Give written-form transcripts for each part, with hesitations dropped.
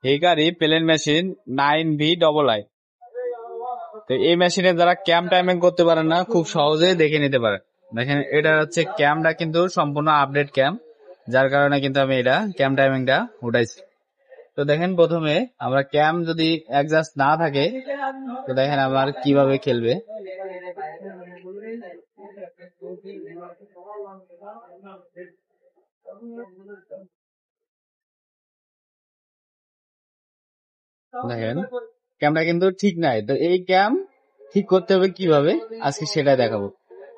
Hikari plain machine 9V-II। তো এই মেশিনে যারা ক্যাম টাইমিং করতে পারেন না, খুব সহজেই দেখে নিতে পারেন। দেখেন এটা হচ্ছে ক্যামটা কিন্তু সম্পূর্ণ আপডেট ক্যাম, যার কারণে কিন্তু আমি এটা ক্যাম টাইমিংটা উঠাইছি। তো দেখেন প্রথমে আমরা ক্যাম যদি অ্যাডজাস্ট না থাকে, তো দেখেন আমার কিভাবে খেলবে। দেখেন ক্যামটা কিন্তু ঠিক নাই। তো এই ক্যাম ঠিক করতে হবে কিভাবে, আজকে সেটাই দেখাবো।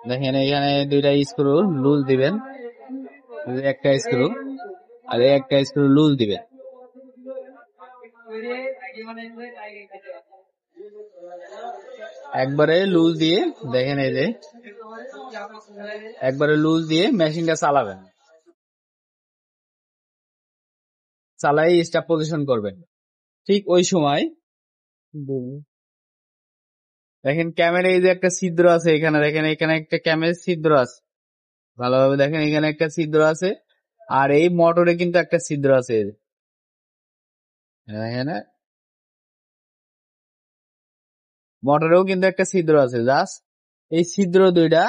দেখেন এখানে দুইটা স্ক্রু লুজ দিবেন, একটা স্ক্রু আর একটা স্ক্রু লুজ দিবেন। একবারে লুজ দিয়ে দেখেন এই যে একবারে লুজ দিয়ে মেশিনটা চালাবেন, চালাই স্টার্ট পজিশন করবেন। ঠিক ওই সময় দেখেন ক্যামেরা এই যে একটা ছিদ্র আছে এখানে, দেখেন এখানে একটা ক্যামেরার ছিদ্র আছে, ভালোভাবে দেখেন এখানে একটা ছিদ্র আছে, আর এই মোটরে কিন্তু একটা ছিদ্র আছে। এই যে দেখেন মোটরেও কিন্তু একটা ছিদ্র আছে। জাস্ট এই ছিদ্র দুইটা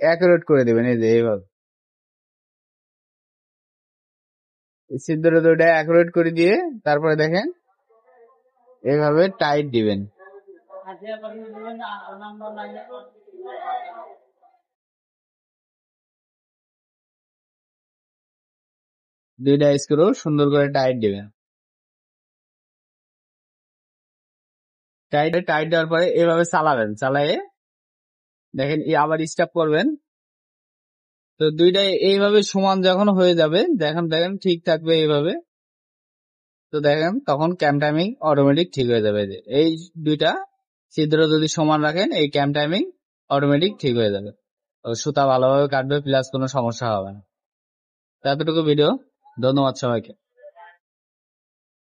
অ্যাকুরেট করে দিবেন। এই যে এইভাবে এই ছিদ্র দুইটা অ্যাকুরেট করে দিয়ে তারপরে দেখেন এইভাবে টাইট দিবেন। দুইটা স্ক্রু সুন্দর করে টাইট দিবেন। টাইট টাইট দেওয়ার পরে এভাবে চালাবেন, চালায়ে দেখেন আবার স্টপ করবেন। তো দুইটাই এইভাবে সমান যখন হয়ে যাবে, দেখেন দেখেন ঠিক থাকবে এইভাবে। তো দেখেন তখন ক্যাম টাইমিং অটোমেটিক ঠিক হয়ে যাবে। যে এই দুইটা ছিদ্র যদি সমান রাখেন, এই ক্যাম টাইমিং অটোমেটিক ঠিক হয়ে যাবে। সুতা ভালোভাবে কাটবে, প্লাস কোনো সমস্যা হবে না। তো এতটুকু ভিডিও। ধন্যবাদ সবাইকে।